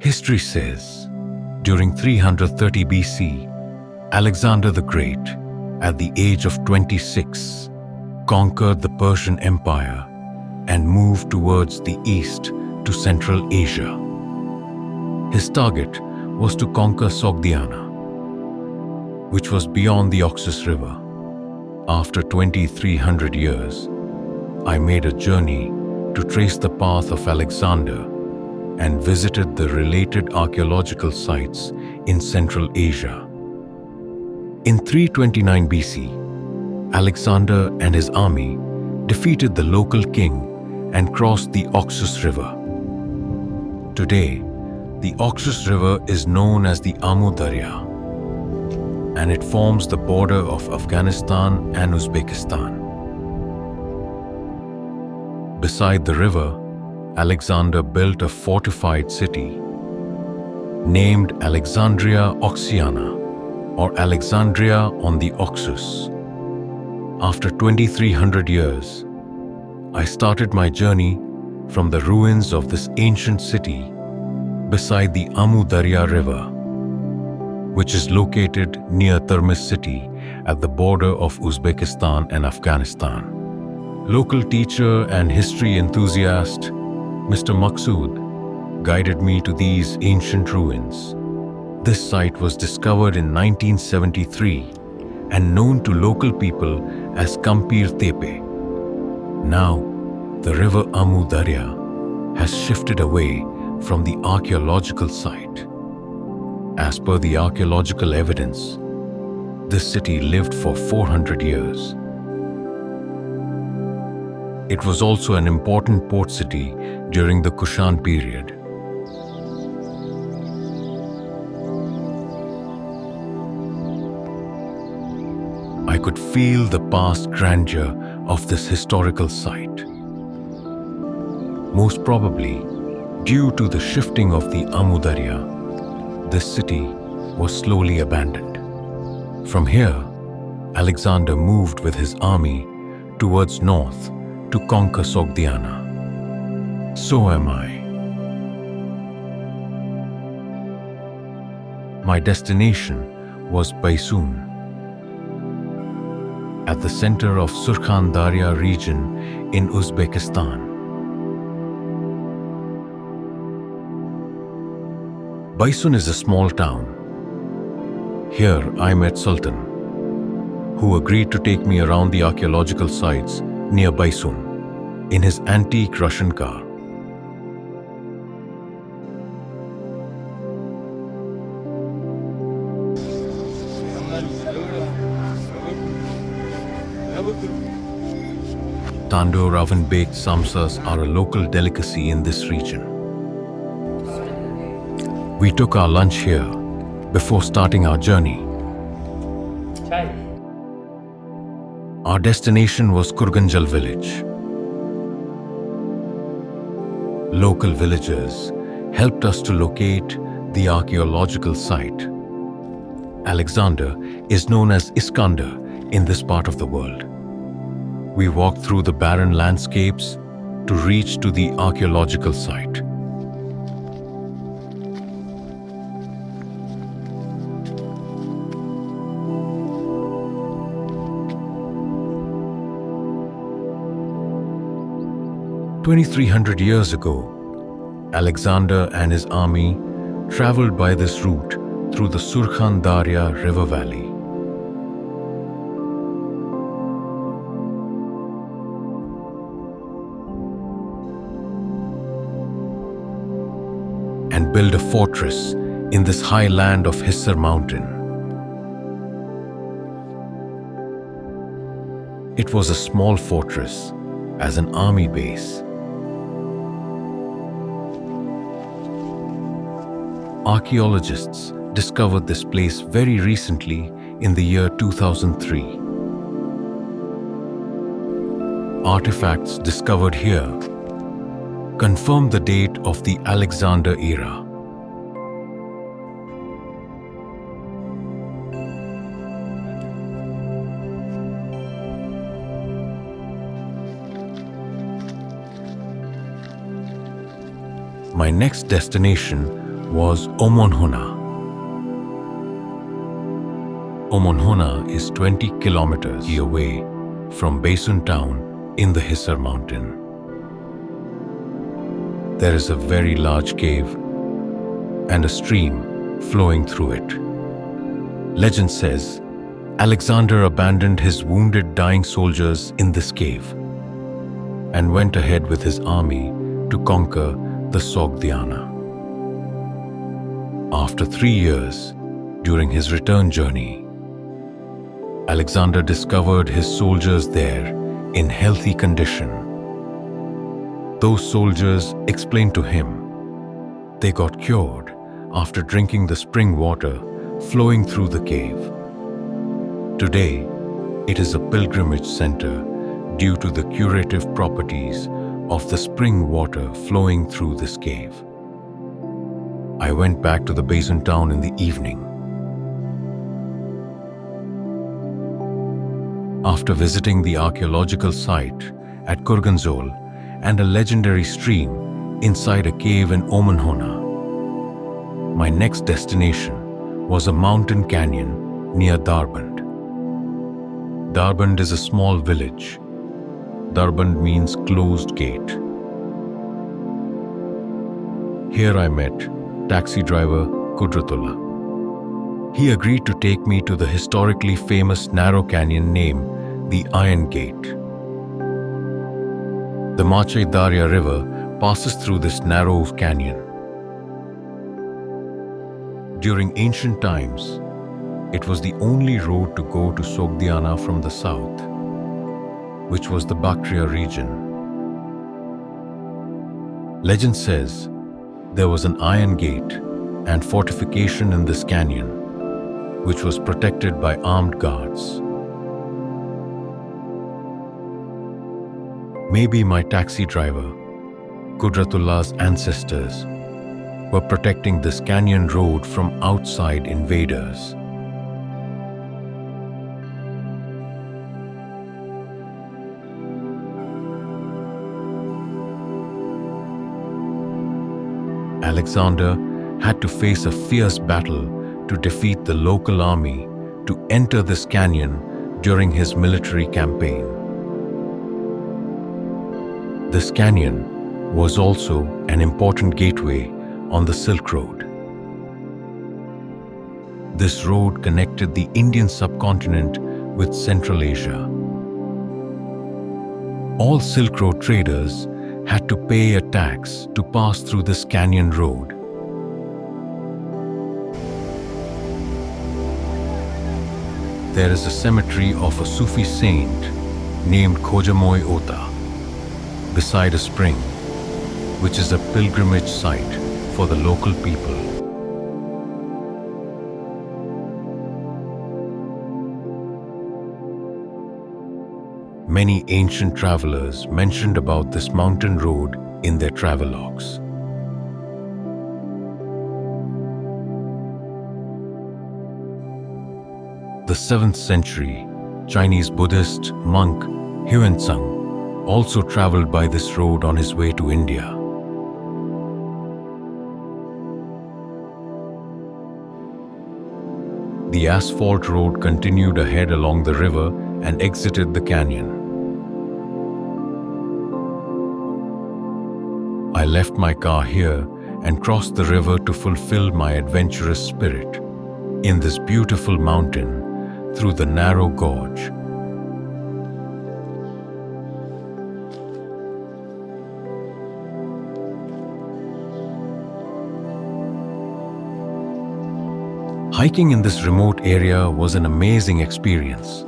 History says, during 330 BC, Alexander the Great, at the age of 26, conquered the Persian Empire and moved towards the east to Central Asia. His target was to conquer Sogdiana, which was beyond the Oxus River. After 2,300 years, I made a journey to trace the path of Alexander and visited the related archaeological sites in Central Asia. In 329 BC, Alexander and his army defeated the local king and crossed the Oxus River. Today, the Oxus River is known as the Amu Darya, and it forms the border of Afghanistan and Uzbekistan. Beside the river, Alexander built a fortified city named Alexandria Oxiana, or Alexandria on the Oxus. After 2,300 years, I started my journey from the ruins of this ancient city beside the Amu Darya River, which is located near Termez city at the border of Uzbekistan and Afghanistan. Local teacher and history enthusiast Mr. Maqsood guided me to these ancient ruins. This site was discovered in 1973 and known to local people as Kempir Tepe. Now, the river Amu Darya has shifted away from the archaeological site. As per the archaeological evidence, this city lived for 400 years. It was also an important port city during the Kushan period. I could feel the past grandeur of this historical site. Most probably, due to the shifting of the Amu Darya, this city was slowly abandoned. From here, Alexander moved with his army towards north to conquer Sogdiana. So am I. My destination was Baysun, at the center of Surkhandarya region in Uzbekistan. Baysun is a small town. Here I met Sultan, who agreed to take me around the archaeological sites near Baysun in his antique Russian car. Tandoor oven-baked samsas are a local delicacy in this region. We took our lunch here before starting our journey. Our destination was Kurganjal village. Local villagers helped us to locate the archaeological site. Alexander is known as Iskander in this part of the world. We walked through the barren landscapes to reach to the archaeological site. "2,300 years ago, Alexander and his army traveled by this route through the Surkhandarya river valley. And built a fortress in this high land of Hissar mountain. It was a small fortress as an army base. Archaeologists discovered this place very recently in the year 2003. Artifacts discovered here confirm the date of the Alexander era. My next destination was Omonhona. Omonhona is 20 kilometers away from Baysun town in the Hissar mountain. There is a very large cave and a stream flowing through it. Legend says Alexander abandoned his wounded, dying soldiers in this cave and went ahead with his army to conquer the Sogdiana. After 3 years, during his return journey, Alexander discovered his soldiers there in healthy condition. Those soldiers explained to him they got cured after drinking the spring water flowing through the cave. Today, it is a pilgrimage center due to the curative properties of the spring water flowing through this cave. I went back to the Baysun town in the evening. After visiting the archeological site at Kurganzol and a legendary stream inside a cave in Omonhona, my next destination was a mountain canyon near Darband. Darband is a small village. Darband means closed gate. Here I met taxi driver Qudratullah. He agreed to take me to the historically famous narrow canyon named the Iron Gate. The Machay Darya River passes through this narrow canyon. During ancient times, it was the only road to go to Sogdiana from the south, which was the Bactria region. Legend says there was an iron gate and fortification in this canyon, which was protected by armed guards. Maybe my taxi driver, Qudratullah's ancestors, were protecting this canyon road from outside invaders. Alexander had to face a fierce battle to defeat the local army to enter this canyon during his military campaign. This canyon was also an important gateway on the Silk Road. This road connected the Indian subcontinent with Central Asia. All Silk Road traders had to pay a tax to pass through this canyon road. There is a cemetery of a Sufi saint named Khojamoy-Ota beside a spring, which is a pilgrimage site for the local people. Many ancient travelers mentioned about this mountain road in their travelogues. The 7th century Chinese Buddhist monk Hiuen Tsang also traveled by this road on his way to India. The asphalt road continued ahead along the river and exited the canyon. I left my car here and crossed the river to fulfill my adventurous spirit in this beautiful mountain through the narrow gorge. Hiking in this remote area was an amazing experience.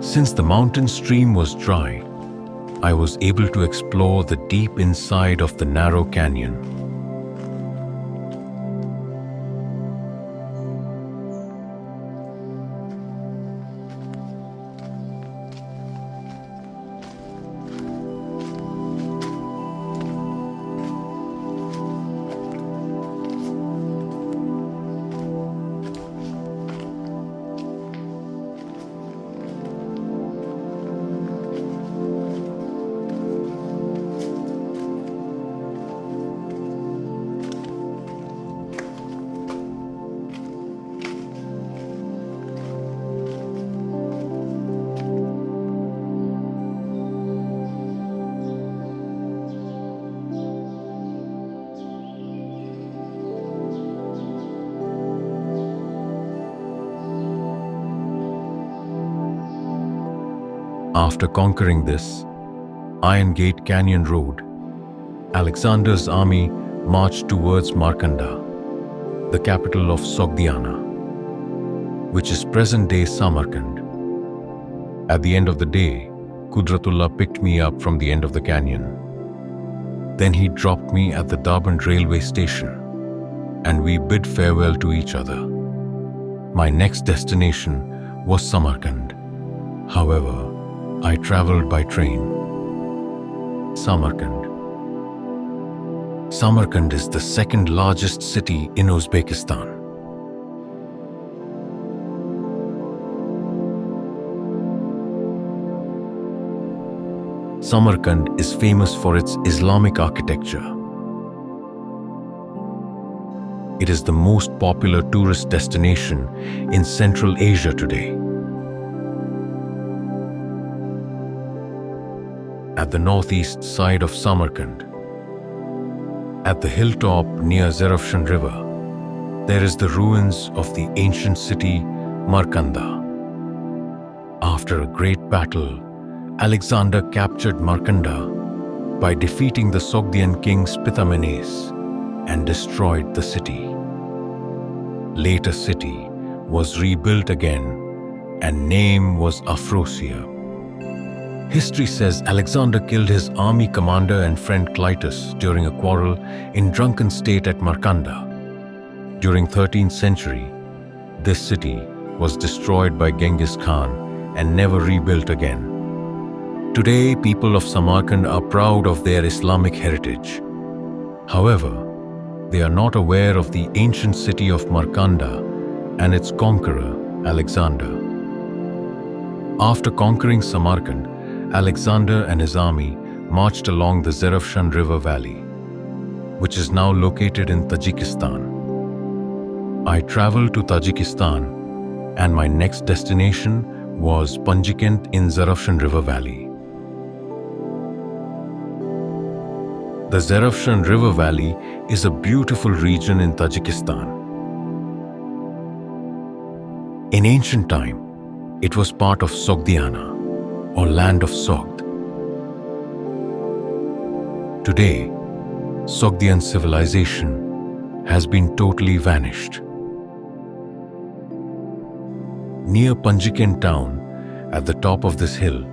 Since the mountain stream was dry, I was able to explore the deep inside of the narrow canyon. After conquering this Iron Gate Canyon Road, Alexander's army marched towards Markanda, the capital of Sogdiana, which is present-day Samarkand. At the end of the day, Qudratullah picked me up from the end of the canyon. Then he dropped me at the Darband railway station, and we bid farewell to each other. My next destination was Samarkand. However, I traveled by train. Samarkand. Samarkand is the second largest city in Uzbekistan. Samarkand is famous for its Islamic architecture. It is the most popular tourist destination in Central Asia today. At the northeast side of Samarkand, at the hilltop near Zarafshan River, there is the ruins of the ancient city Markanda. After a great battle, Alexander captured Markanda by defeating the Sogdian king Spitamenes and destroyed the city. Later city was rebuilt again and name was Afrosia. History says Alexander killed his army commander and friend Clytus during a quarrel in drunken state at Markanda. During 13th century, this city was destroyed by Genghis Khan and never rebuilt again. Today, people of Samarkand are proud of their Islamic heritage. However, they are not aware of the ancient city of Markanda and its conqueror, Alexander. After conquering Samarkand, Alexander and his army marched along the Zarafshan River valley, which is now located in Tajikistan. I traveled to Tajikistan and my next destination was Panjikent in Zarafshan River valley. The Zarafshan River valley is a beautiful region in Tajikistan. In ancient time, it was part of Sogdiana, or land of Sogd. Today, Sogdian civilization has been totally vanished. Near Panjikent town, at the top of this hill,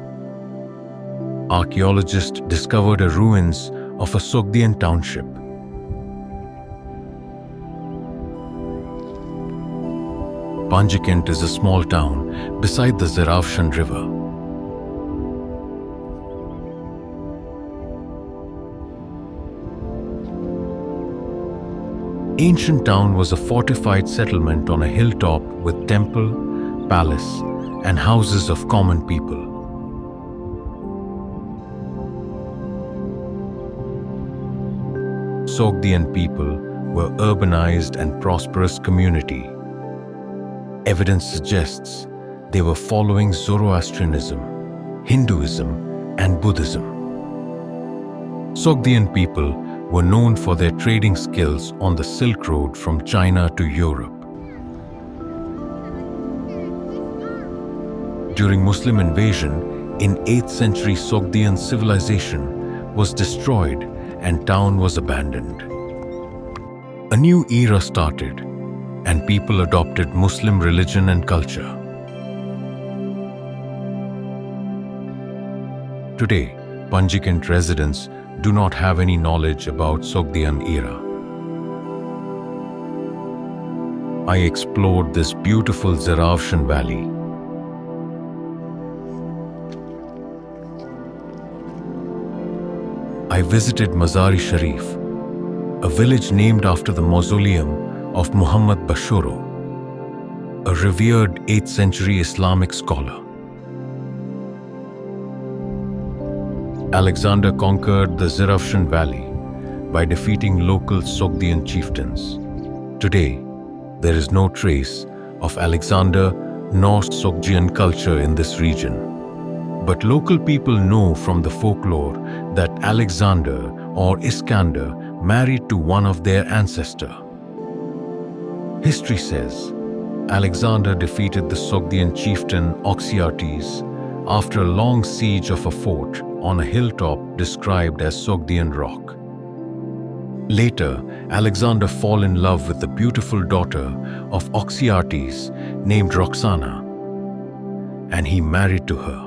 archaeologists discovered a ruins of a Sogdian township. Panjikent is a small town beside the Zarafshan River. Ancient town was a fortified settlement on a hilltop with temple, palace, and houses of common people. Sogdian people were urbanized and prosperous community. Evidence suggests they were following Zoroastrianism, Hinduism, and Buddhism. Sogdian people were known for their trading skills on the Silk Road from China to Europe. During Muslim invasion, in 8th century Sogdian civilization was destroyed and town was abandoned. A new era started and people adopted Muslim religion and culture. Today, Panjikent residents do not have any knowledge about Sogdian era. I explored this beautiful Zarafshan valley. I visited Mazar-e Sharif, a village named after the mausoleum of Muhammad Bashoro, a revered 8th century Islamic scholar. Alexander conquered the Zarafshan Valley by defeating local Sogdian chieftains. Today, there is no trace of Alexander nor Sogdian culture in this region. But local people know from the folklore that Alexander or Iskander married to one of their ancestors. History says Alexander defeated the Sogdian chieftain Oxyates after a long siege of a fort on a hilltop described as Sogdian rock. Later, Alexander fell in love with the beautiful daughter of Oxyates named Roxana, and he married to her.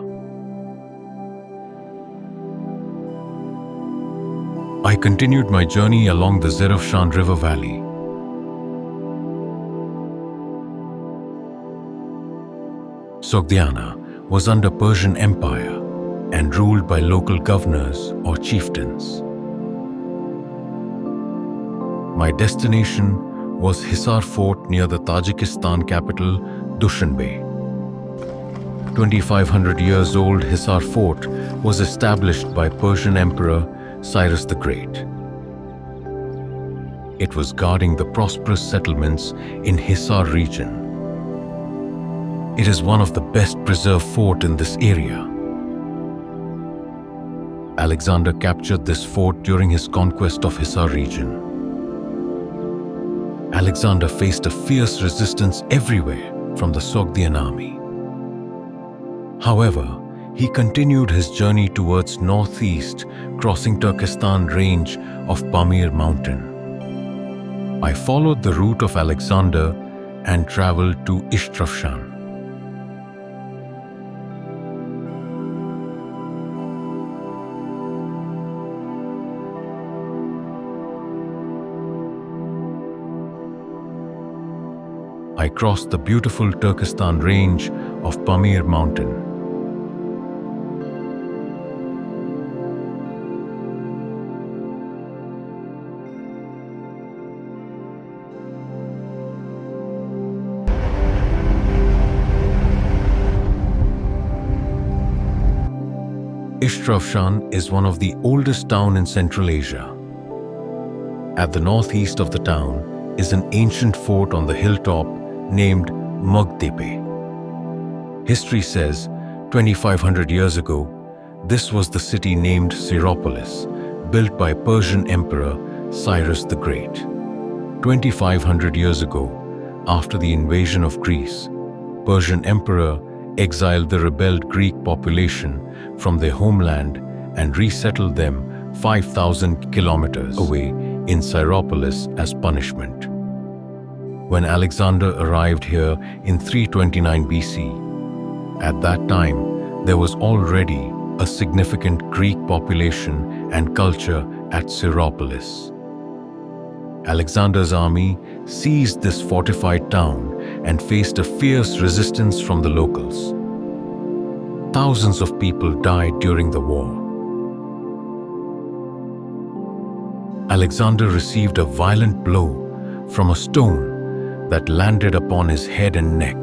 I continued my journey along the Zerafshan River valley. Sogdiana was under Persian Empire and ruled by local governors or chieftains. My destination was Hissar Fort near the Tajikistan capital, Dushanbe. 2,500 years old Hissar Fort was established by Persian Emperor Cyrus the Great. It was guarding the prosperous settlements in Hissar region. It is one of the best preserved fort in this area. Alexander captured this fort during his conquest of Hissar region. Alexander faced a fierce resistance everywhere from the Sogdian army. However, he continued his journey towards northeast, crossing Turkestan range of Pamir mountain. I followed the route of Alexander and traveled to Ishrafshan. I crossed the beautiful Turkestan range of Pamir mountain. Ishrafshan is one of the oldest towns in Central Asia. At the northeast of the town is an ancient fort on the hilltop named Machay Tepe. History says 2,500 years ago, this was the city named Syropolis, built by Persian Emperor Cyrus the Great. 2,500 years ago, after the invasion of Greece, Persian Emperor exiled the rebelled Greek population from their homeland and resettled them 5,000 kilometers away in Syropolis as punishment. When Alexander arrived here in 329 BC, at that time there was already a significant Greek population and culture at Syropolis. Alexander's army seized this fortified town and faced a fierce resistance from the locals. Thousands of people died during the war. Alexander received a violent blow from a stone that landed upon his head and neck.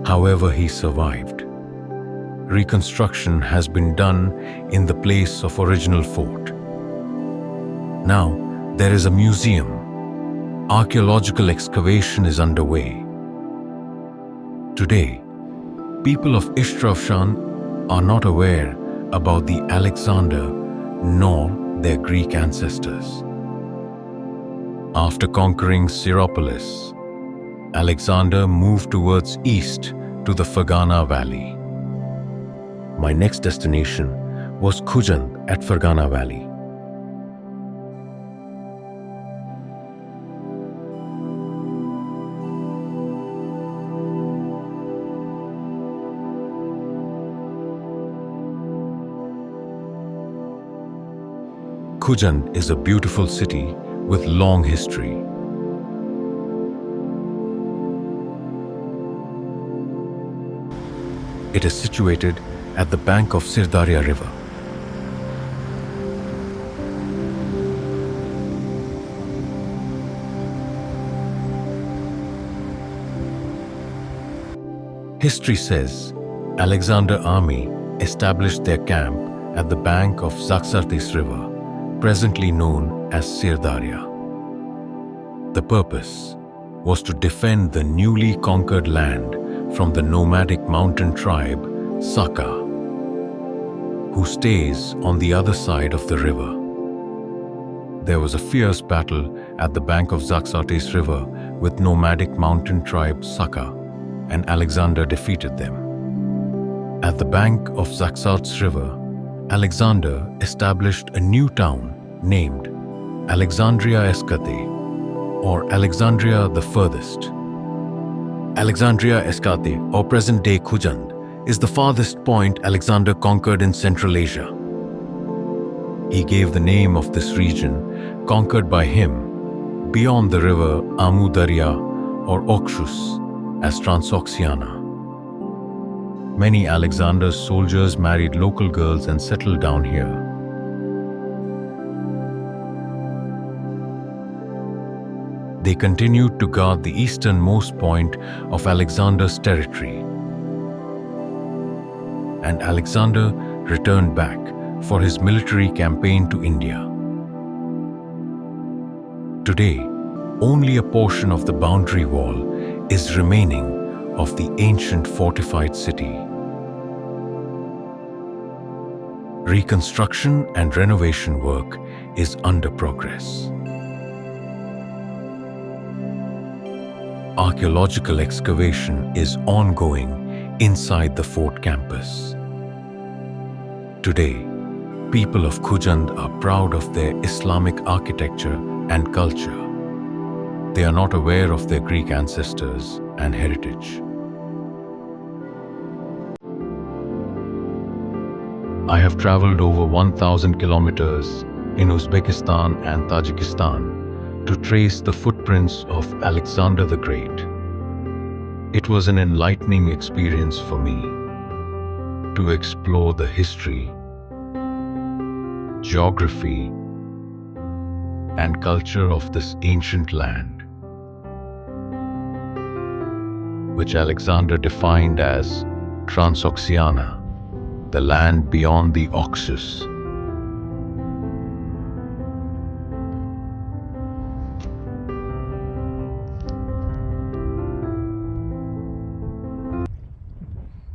However, he survived. Reconstruction has been done in the place of original fort. Now, there is a museum. Archaeological excavation is underway. Today, people of Ishrafshan are not aware about the Alexander nor their Greek ancestors. After conquering Syropolis, Alexander moved towards east to the Fergana Valley. My next destination was Qurganjal at Fergana Valley. Qurganjal is a beautiful city with long history. It is situated at the bank of Darya River. History says Alexander army established their camp at the bank of Zaxartes River, presently known as Darya. The purpose was to defend the newly conquered land from the nomadic mountain tribe Saka, who stays on the other side of the river. There was a fierce battle at the bank of Zaxartes River with nomadic mountain tribe Saka, and Alexander defeated them. At the bank of Oxus River, Alexander established a new town named Alexandria Escate, or Alexandria the Furthest. Alexandria Escate, or present-day Khujand, is the farthest point Alexander conquered in Central Asia. He gave the name of this region, conquered by him, beyond the river Amu Darya or Oxus, as Transoxiana. Many Alexander's soldiers married local girls and settled down here. They continued to guard the easternmost point of Alexander's territory. And Alexander returned back for his military campaign to India. Today, only a portion of the boundary wall is remaining of the ancient fortified city. Reconstruction and renovation work is under progress. Archaeological excavation is ongoing inside the fort campus. Today, people of Khujand are proud of their Islamic architecture and culture. They are not aware of their Greek ancestors and heritage. I have traveled over 1,000 kilometers in Uzbekistan and Tajikistan to trace the footprints of Alexander the Great. It was an enlightening experience for me to explore the history, geography, and culture of this ancient land, which Alexander defined as Transoxiana, the land beyond the Oxus.